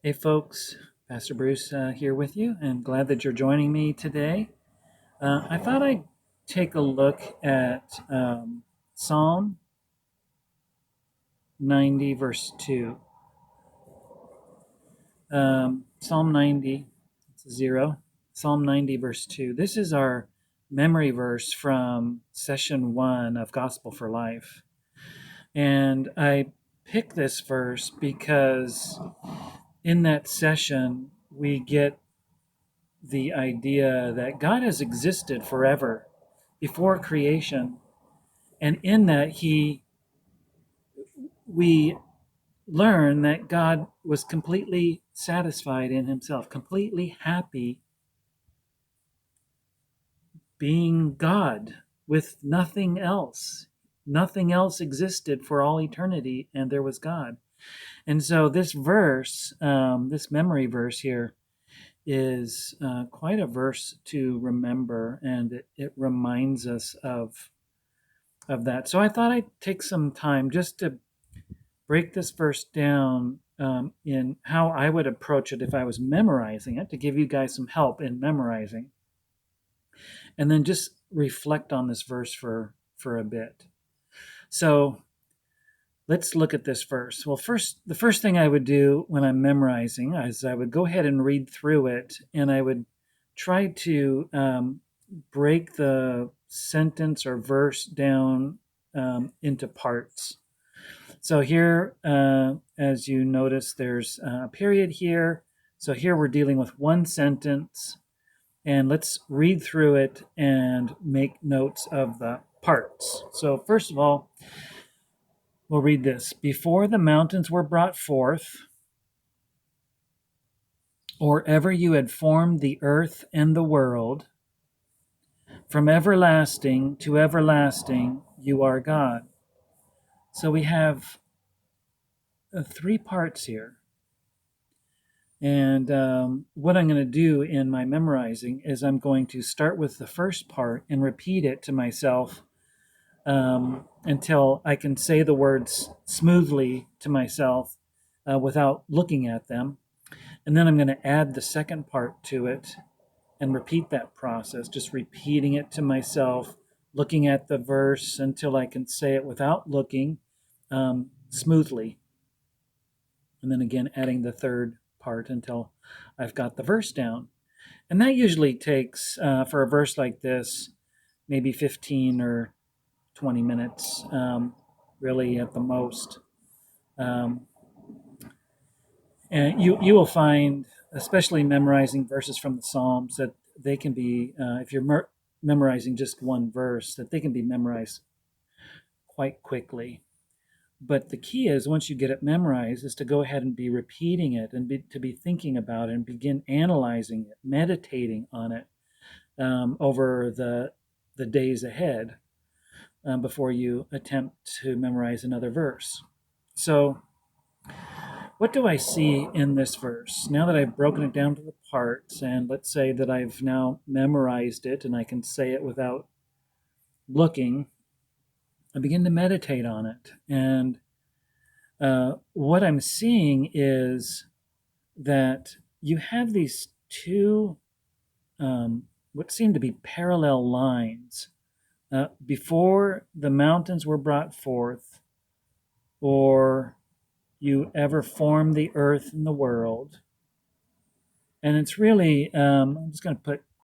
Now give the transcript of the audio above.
Hey folks, Pastor Bruce here with you, and glad that you're joining me today. I thought I'd take a look at Psalm 90, verse 2. Psalm 90, it's a zero. Psalm 90, verse 2. This is our memory verse from session 1 of Gospel for Life. And I picked this verse because in that session, we get the idea that God has existed forever before creation, and in that we learn that God was completely satisfied in himself, completely happy being God with nothing else. Nothing else existed for all eternity, and there was God. And so this verse, this memory verse here, is quite a verse to remember, and it reminds us of that. So I thought I'd take some time just to break this verse down in how I would approach it if I was memorizing it, to give you guys some help in memorizing, and then just reflect on this verse for a bit. So let's look at this verse. Well, the first thing I would do when I'm memorizing is I would go ahead and read through it, and I would try to break the sentence or verse down into parts. So here, as you notice, there's a period here. So here we're dealing with one sentence, and let's read through it and make notes of the parts. So first of all, we'll read this. Before the mountains were brought forth, or ever you had formed the earth and the world, from everlasting to everlasting, you are God. So we have three parts here. And what I'm going to do in my memorizing is I'm going to start with the first part and repeat it to myself until I can say the words smoothly to myself without looking at them. And then I'm going to add the second part to it and repeat that process, just repeating it to myself, looking at the verse until I can say it without looking smoothly. And then again, adding the third part until I've got the verse down. And that usually takes, for a verse like this, maybe 15 or 20 minutes, really at the most. And you will find, especially memorizing verses from the Psalms, that they can be, if you're memorizing just one verse, that they can be memorized quite quickly. But the key is, once you get it memorized, is to go ahead and be repeating it and to be thinking about it and begin analyzing it, meditating on it over the days ahead before you attempt to memorize another verse. So what do I see in this verse? Now that I've broken it down to the parts, and let's say that I've now memorized it and I can say it without looking, I begin to meditate on it. And what I'm seeing is that you have these two, what seem to be parallel lines. Before the mountains were brought forth, or you ever formed the earth and the world. And it's really, I'm just going to put